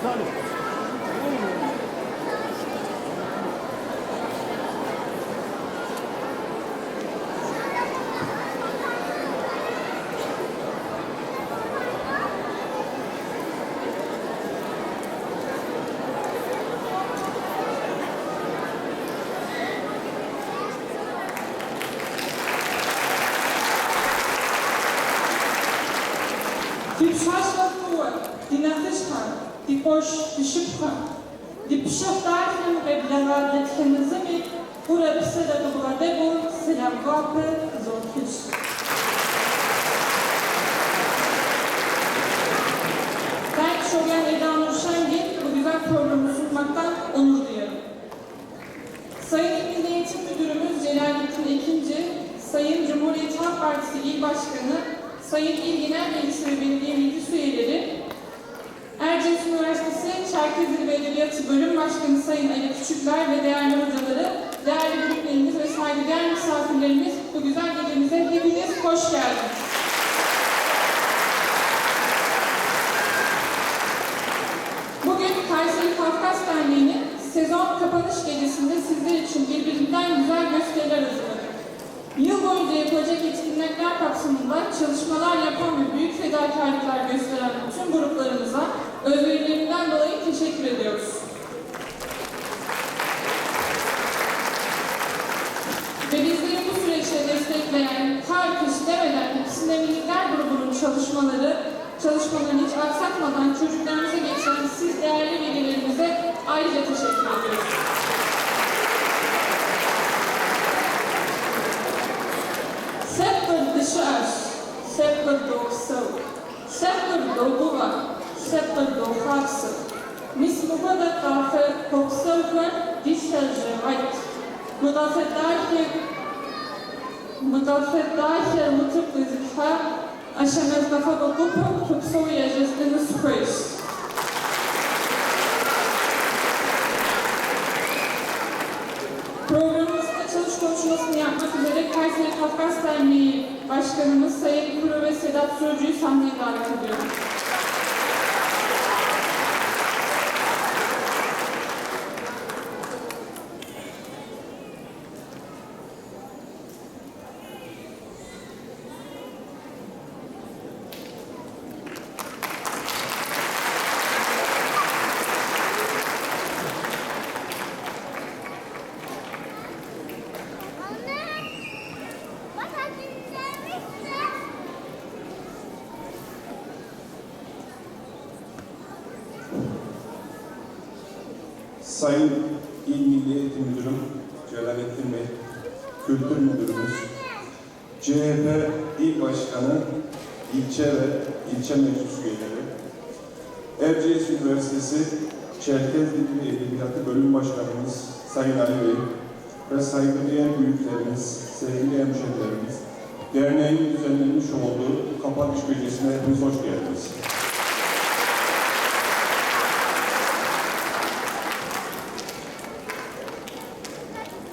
Die Bescheidsverfuhr, die Nachrichten, die Porsche, die Schiffe, die Beschäftigten rebellieren des Kennesimi, oder bis der Dobradebo, c'est la Wappe, Zonkisch. Ben Şogen Eda Nur Şengin, bu güzel programı sunmaktan onur duyuyorum. Sayın Milli Eğitim Müdürümüz Celalettin Ekinci, Sayın Cumhuriyet Halk Partisi İl Başkanı, Sayın İl Genel Meclisi ve Belediye Meclis Üyeleri, Erciyes Üniversitesi Çerkez Dili ve Edebiyatı Bölüm Başkanı Sayın Ali Küçükler ve değerli hocaları, değerli büyüklerimiz ve saygıdeğer misafirlerimiz, bu güzel gecemize hepiniz hoş geldiniz. Bugün Kayseri Kafkas Derneği'nin sezon kapanış gecesinde sizler için birbirinden güzel gösteriler hazırladık. Yıl boyunca yapılacak etkinlikler kapsamında çalışmalar yapan ve büyük fedakarlıklar gösteren bütün gruplarımıza özverilerinden dolayı teşekkür ediyoruz. Ve bizleri bu süreçte destekleyen, kar kış demeden ikisinde Militer grubunun çalışmalarını hiç aksatmadan çocuklarımıza geçen siz değerli velilerimize ayrıca teşekkür ediyoruz. Seppur dışı aş, seppur doğusu, seppur doğuva, seppur doğaksı. Nismuha da kafe koksavlar dişlerce ait. Mıdafetdahi mutluluk zikha, aşamaz dafa bakıp tutsoğu yajestini sıkıyız. Programımızda çalış konuşmasını yapmak üzere Kayseri Kafkas Derneği Başkanımız Sayın Kuru ve Sedat Sürücü'yü sahneye davet ediyorum. Sayın İl Milli Eğitim Müdürüm Celalettin Bey, Kültür Müdürümüz, CHP İl Başkanı, ilçe ve ilçe meclis üyeleri, Erciyes Üniversitesi Çerkez Dili ve Edebiyatı Bölüm Başkanımız Sayın Ali Bey ve saygıdeğer büyüklerimiz, sevgili hemşehrilerimiz, derneğin düzenlenmiş olduğu kapanış gecesine hepiniz hoş geldiniz.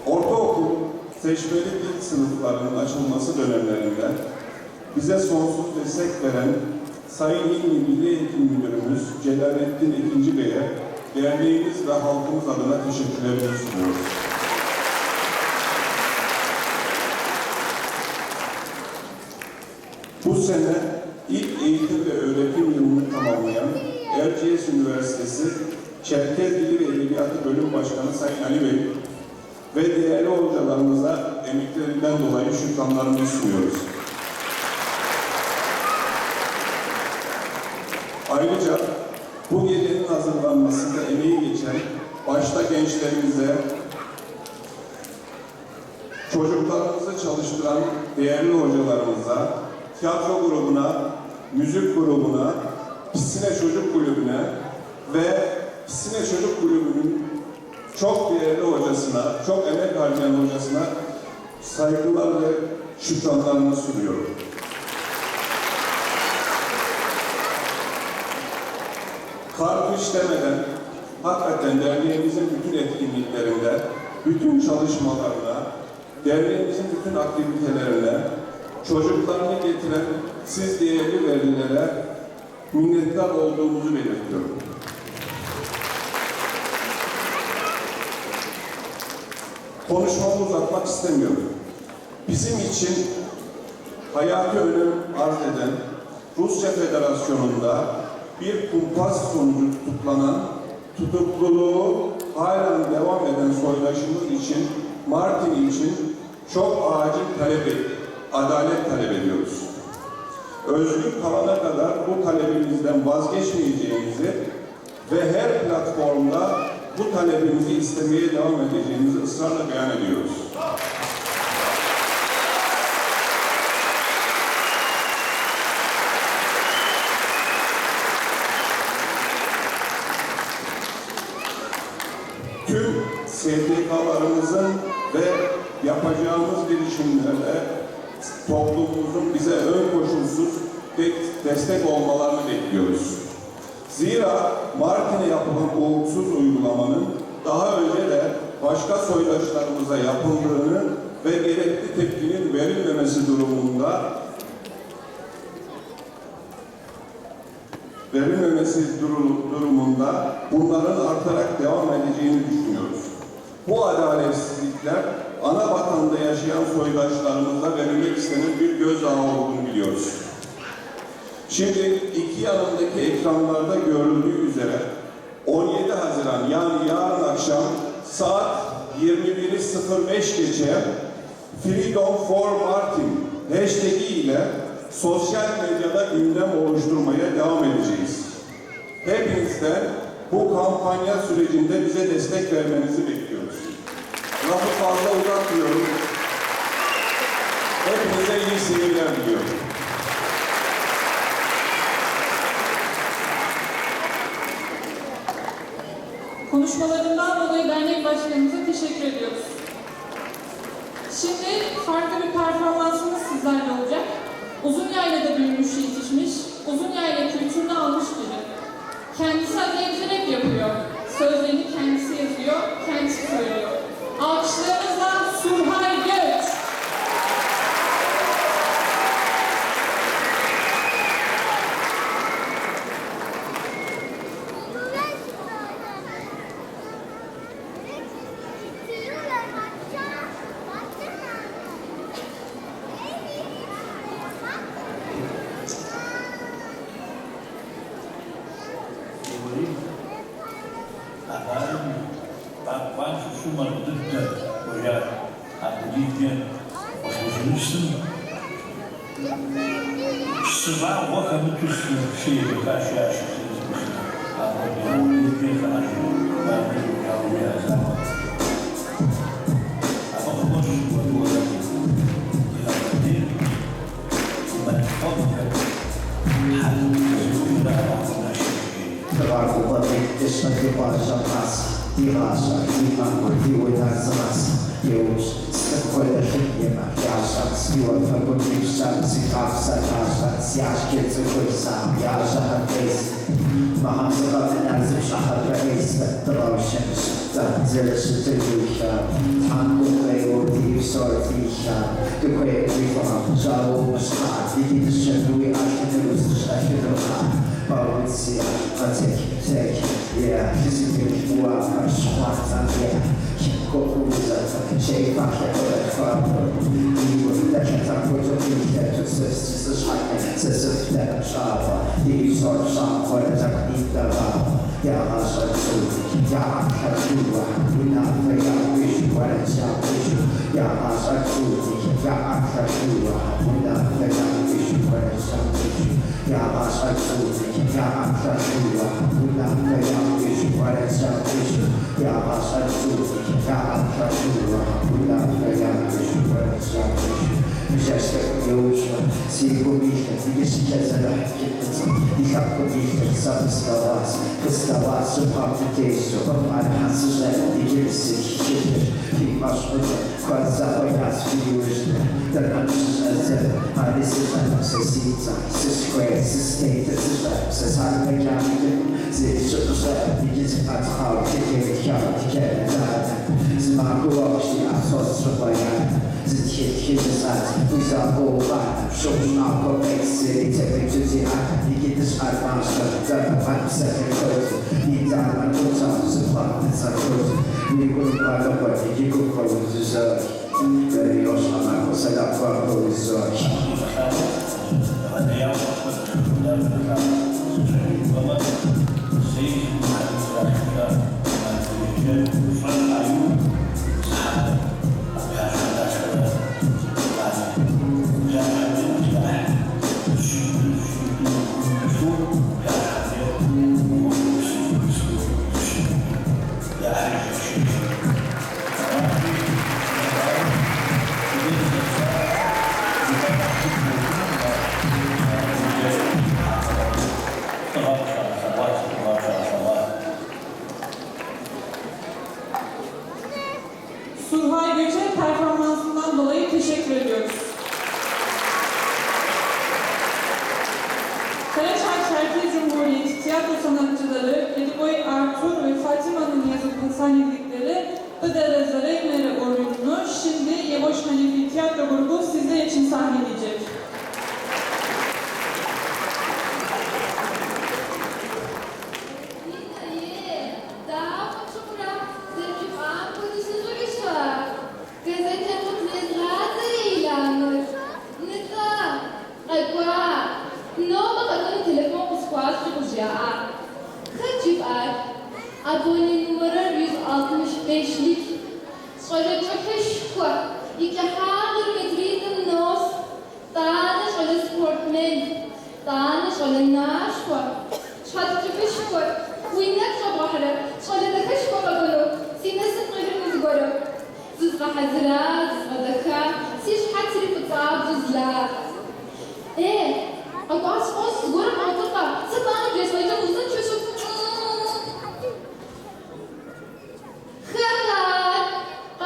Ortaokul seçmeli dil sınıflarının açılması dönemlerinde bize sonsuz destek veren Sayın İl Milli Eğitim Müdürümüz Celalettin Ekinci Bey'e derneğimiz ve halkımız adına teşekkürlerimizi sunuyoruz. Bu sene ilk eğitim ve öğretim yılını tamamlayan Erciyes Üniversitesi Çerkez Dili ve Edebiyatı Bölüm Başkanı Sayın Ali Bey ve değerli hocalarımıza emeklerinden dolayı şükranlarımızı sunuyoruz. Ayrıca bu gecenin hazırlanmasında emeği geçen başta gençlerimize, çocuklarımızı çalıştıran değerli hocalarımıza, tiyatro grubuna, müzik grubuna, Pisine Çocuk Kulübü'ne ve Pisine Çocuk Kulübü'nün çok değerli hocasına, çok emek harcayan hocasına saygılar ve şükranlarımı sunuyorum. Kar kış demeden, hakikaten derneğimizin bütün etkinliklerinde, bütün çalışmalarına, derneğimizin bütün aktivitelerine, çocuklarını getiren siz değerli velilere minnettar olduğumuzu belirtiyorum. Konuşmamı uzatmak istemiyorum. Bizim için hayati önem arz eden Rusya Federasyonu'nda bir kumpas sonucu tutuklanan, tutukluluğu halen devam eden soydaşımız için, Martin için çok acil adalet talep ediyoruz. Özgür kalana kadar bu talebimizden vazgeçmeyeceğimizi ve her platformda bu talebimizi istemeye devam edeceğimizi ısrarla beyan ediyoruz. Tüm STK'larımızın ve yapacağımız girişimlerle toplumumuzun bize ön koşulsuz destek olmalarını bekliyoruz. Zira Martin'e yapılan bu hukuksuz uygulamanın daha önce de başka soydaşlarımıza yapıldığını ve gerekli tepkinin verilmemesi durumunda bunların artarak devam edeceğini düşünüyoruz. Bu adaletsizlikler ana vatanda yaşayan soydaşlarımıza verilmek istenen bir gözdağı olduğunu biliyoruz. Şimdi iki yanımdaki ekranlarda görüldüğü üzere 17 Haziran yani yarın akşam saat 21:05 geçe Freedom for Martin hashtag ile sosyal medyada gündem oluşturmaya devam edeceğiz. Hepinizden bu kampanya sürecinde bize destek vermenizi bekliyoruz. Lafı fazla uzatmıyorum. Hepinize iyi seyirler diliyorum. Konuşmalarından dolayı dernek başkanımıza teşekkür ediyoruz. Şimdi farklı bir performansımız sizlerle olacak. Uzunyayla'da büyümüş, yetişmiş, Uzunyayla kültürünü almış biri. Kendisi agenci rap yapıyor. Sözlerini kendisi yazıyor, kendisi söylüyor. Alkışlarınızla Surhay Göç. Sacos, Nico parla poi di Nico con l'usisor, per io sono cosa da qua con l'usisor. Surhay Göçe performansından dolayı teşekkür ediyoruz. Karaçay Çerkez Cumhuriyeti tiyatro sanatçıları Ediboy Artur ve Fatima'nın yazıp sahnedikleri Bıdara Zarayimleri oyununu şimdi Yevoş Hanefi Tiyatro Grubu sizler için sahneleyecek. Abone numara 165'lik. Şöyle çok hoşça. İki hadır metridim nos. Tane şöyle sportmen. Tane şöyle naşwa. Şöyle çok hoşça. Uynak şabahra. Şöyle de hoşça kabulu. Sinesi qırmız görü. Zızga hazıra, zızga daka. Siz hatırı fıtab zızla. Agas os görüm altıqa. Sıtlanı besayca uzun çöşüp. Selam.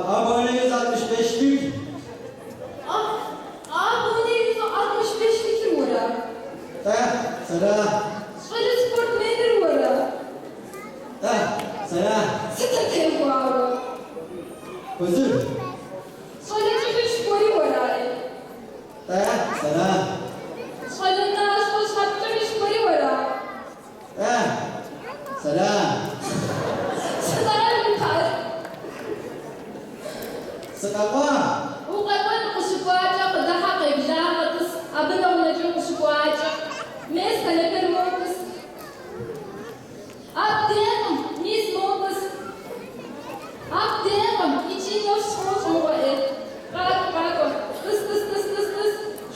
Abone 165'lik. Selam. Selam. Huzur. Selam. Selam. Sekapa.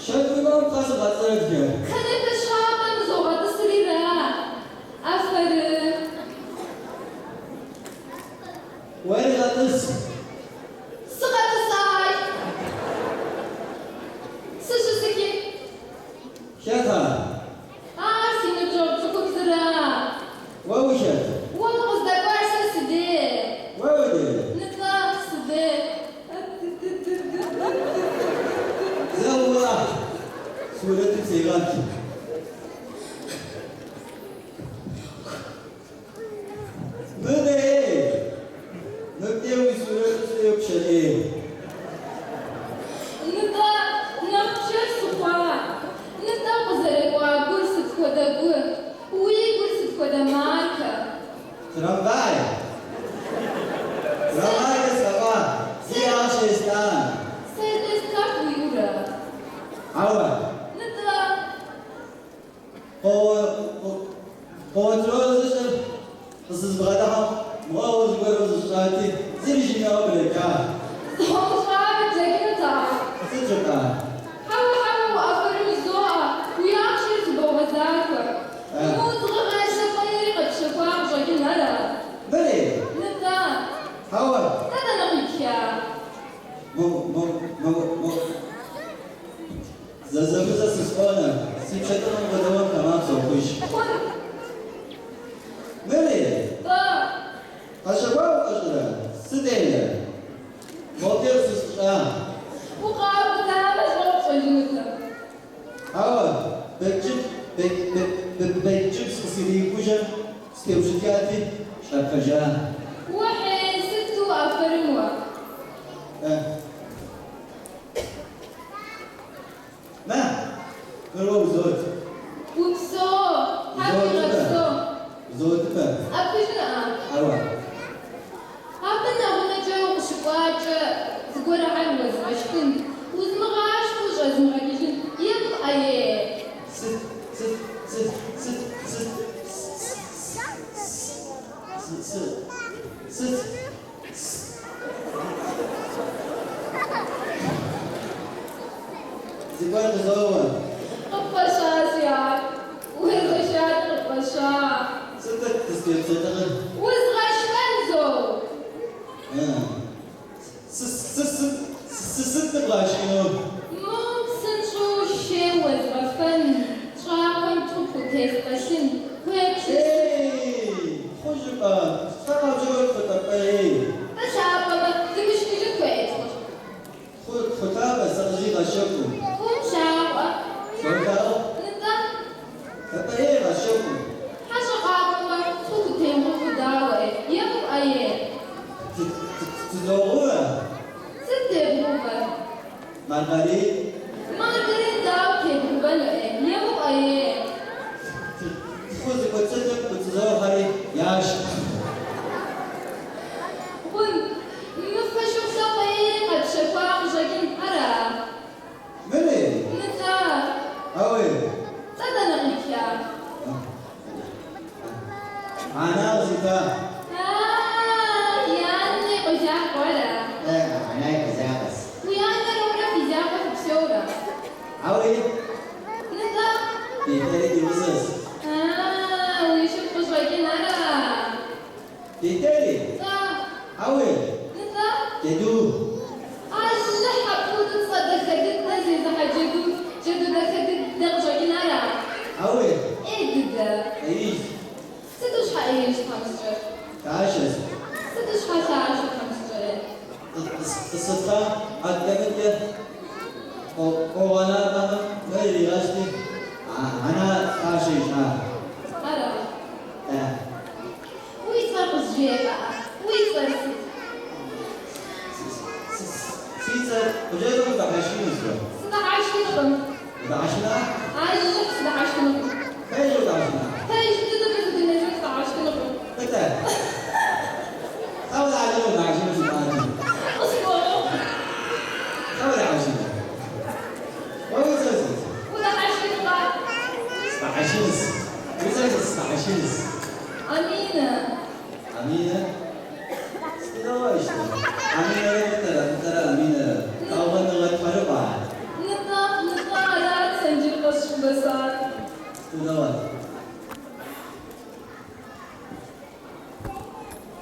Şöyle kasıp atlar diyor. Where is Şaka. Where was it? Where was it? Zevla. Suretim seyran ki. Böyle. Nökte bir suretim yok şey. Tramvay. Tramvay ke sekolah. Siapa Sistan? Awak. Kontrol siz berada mau berus saati. Sini sini apa mereka? Sejuta. Beri. Awak. Zazabıza sıspana. Simşatan o kadar tamam sokuş. Beri. ستيلا موتير سوسا وقاب دامج غلط صجنته أول بجيب سيري كوجا ستيوشكاتي شافجا وحين ستو أفرموا ما كلو زود وبسو حبي غبسو زود بقى أبجنا أول هابنا هنا جو شقاج تقول عن وزمشكن وزمغاش وجا زمغاجين يبقى ايه ست ست ست ست ست ست ست زبالة زوال قفشا سياد وزغشات قفشا ستة تستيب ستة وزغش منزو ستة بلاشينو ممكن شو شي وزغفن شاقم توفو تيسقشن كويكشن ايه خوش بقى ترى جوال فتاقي تشاقم تمش نجد كويكشن فتاقة سرجي غشوكو كم شاقم فتاقة نتا فتاقي غشوكو حاجة قاقم توفو تيمو داوي يبقى ايه تدورها ستة بروفر مارغريت مارغريت داو كيبروفر يبقى ايه تفوز بتصدق بتظهري ياش ون مفشو خطي قد شفاق جاكين حرا مني نتا اوي تدنا غيكيا انا وزيتا يعني قجاق ولا انا كزاقس ويانا لورا في زاقة بسورة اوي نتا تيتالي دي وزز ويشوف جاكين حرا تيتالي تا اوي نتا تدو عشان حبوت تصدق خدتنا زي زحجدو جدو دخدت دق جاكين حرا اوي ايه ده ايش ستوش حقيقي مش خمسة تعاشس ستوش حقيقي مش خمسة الصدقة قدمت وانا بقى غير غاشتي انا تعاشي شهر أرى ويصير قصجيبة ويصير سيسر وجاي تقول بعشرين اسبوع 16 نقم بعشرة عايز 16 نقم كيف يقول بعشرة هاي جديدة بس الدنيا 16 نقم متى حاول على بعشرين اسبوع أسبوع حاول عشرين ما يصير ولا 10 نقم 16 يصير 16 أمينة أمينة استدواش أمينة ترى أمينة أول نغت فرقة نطلع لا تسجل قصش بسات استدواش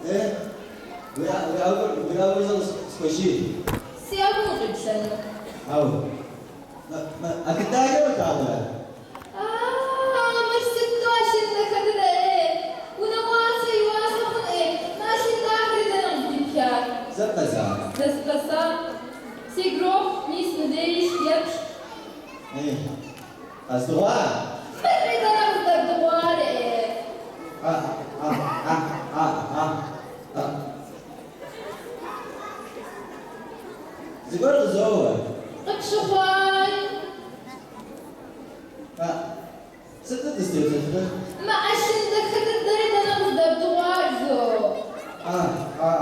إيه we are سكوشي سيابو نغيب سنة أو ما أكيد ولا تعال مرسلتو عشان نكدر إيه ونواسي واسمون إيه ماشي داخل ده نغيب كار زبزة بس سيجروف ميس نديش يبش إيه أستوى بدري ده نغيب دوار إيه زبر زوار قبشخواي ستة استيوزة ما عشان دخلت الدري ده نغيب دوار زو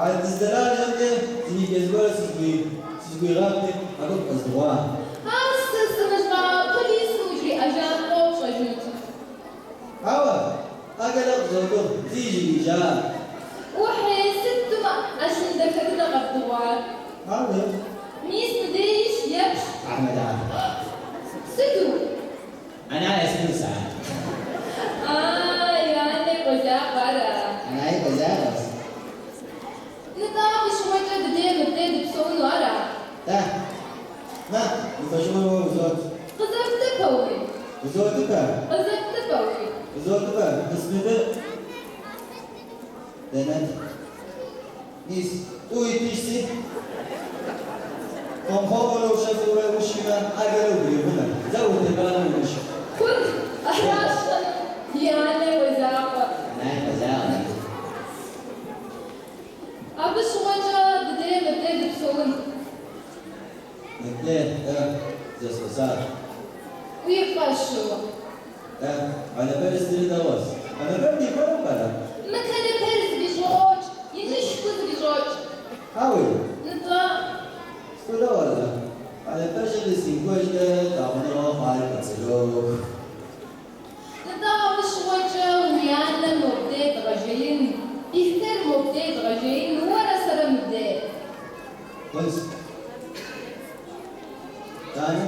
الازدراج هذا زي جزبرة سيسوي غابة أقول أزدوان هاسس مجمع بوليس وجري أجان قوم شجوت هوا أقل زوجو زيجي جاء وحي ست ما عشان دخلت نغيب دوار هذا ميس نديش يبش أحمد عاد ستو أنا اسمي سعد يعني قجاق ورا أنا هيك زاغس نطاق شوية بدي بسون ورا ده ما نفشوا وزود قزفت بوي وزود بقى قزفت بوي وزود بقى اسمي ده ده ميس ويتيسي ومخابر وشافوا وشيما عقلوا بيهنا زود البلد وشي كنت أحيانا يعني وزاقة نعم وزاقة أبس وجه بدي بسوون نتنين زي صار ويبقى شو أنا برستري دواس أنا بدي كم بلا ما كان بهرز بزوج يجيش كل بزوج حاول نطلع ولا ولا أنا برجع لسيكوش ده تعملوا فايل كسلو نطلع أبس وجه ويانا مبدأ رجعين إثر مبدأ رجعين ولا سر مبدأ بس تاني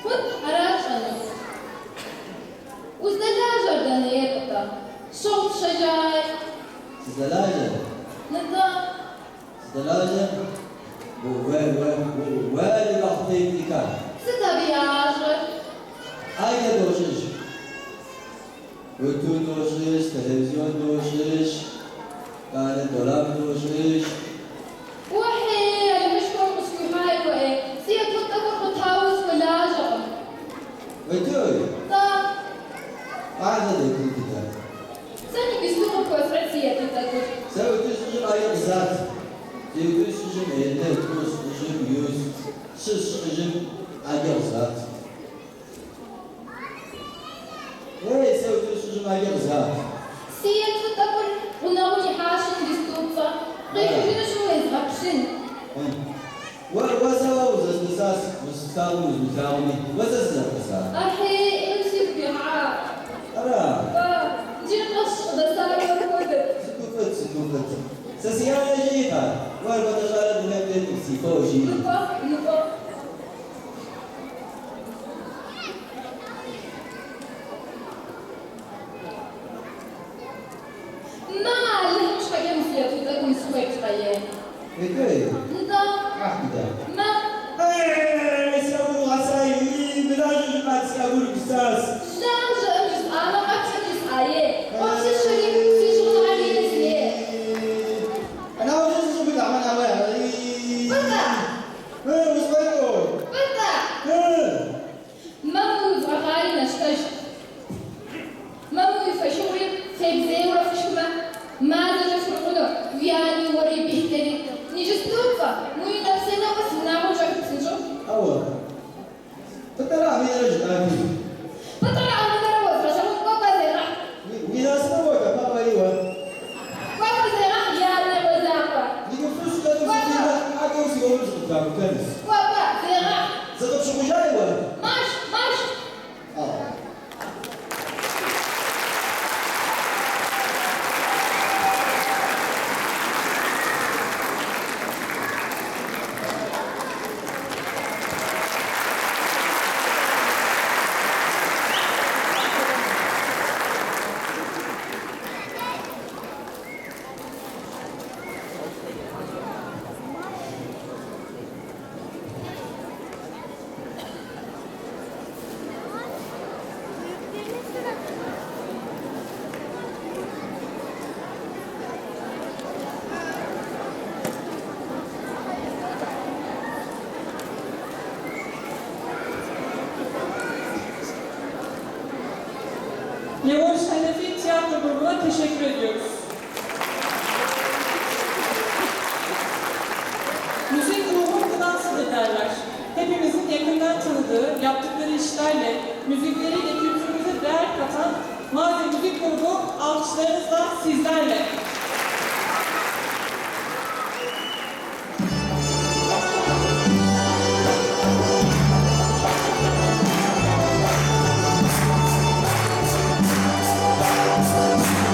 كنت أراش أنا وزدلاجة دنيا صوت شجاع زلاجة نطلع زلاجة وين الأخطيتي كان ستبياجة أين دوشش وتو دوشش تلفزيون دوشش كان دولاب دوشش وحي أنا مش كون مسكو هاي وإيه سيا تطبق بتهاوس ولاجة وتوي طب هذا اللي كده سني بيسلوك وسع سيا تطبق سوي تسجل أي ذات تيجي تسجل إيه تسجل يوز تسجل أي ذات إيه سوي تسجل أي ذات سيا تطبق وناوي حاشن بيستوفا غير كده شو يزغبشن وسوا وزاس مستاوي مزاوي وزاس أحي امسك بيعا أرى جينا نص دسالة وكده سكوفت سسيانة جيفة والبطشارة بنبدأ سيفوجي نقا ما لهمش حاجة مسيا تطبق مسويت طيب إيه نقا أحكي ما سيابور غسايين بلاجي ما سيابور بساس لا جمس أنا أكتب آية أكتب شريك في شغل عليه نسيه أنا أول شيء شو بدعم أنا وين بدا وش بقول بدا مامو زغاري نشتش مامو يفشوري تبزي ورفشوما ما زال فرقنا وياني وري بيحتري نجستوفا مو ينفسنا بس نعمل جاكت سنشوف أول تطلع من الرجل بطلع أنا دروز رشاوت بابا زي راح مين أسمعك بابا أيوة بابا زي راح يا الله وزاقة ديك فلوس لا تفيدنا حاجة وسيبوا مش قدام كنس بابا زي راح زاد شو جاي ولا ماش ماش Levoş Hanefi Tiyatro Grubu'na teşekkür ediyoruz. Müzik ruhun gıdasıdır derler. Hepimizin yakından tanıdığı, yaptıkları işlerle, müzikleriyle kültürümüze değer katan Mazi Müzik Grubu alkışlarınızla sizlerle. Thank you.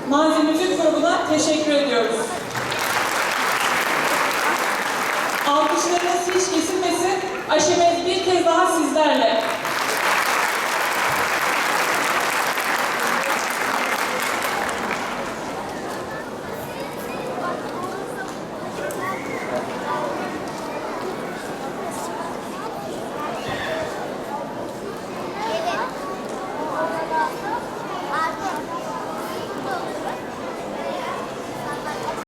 Mazi Müzik grubuna teşekkür ediyoruz. Alkışlarınız hiç kesilmesin. Aşemez bir kez daha sizlerle.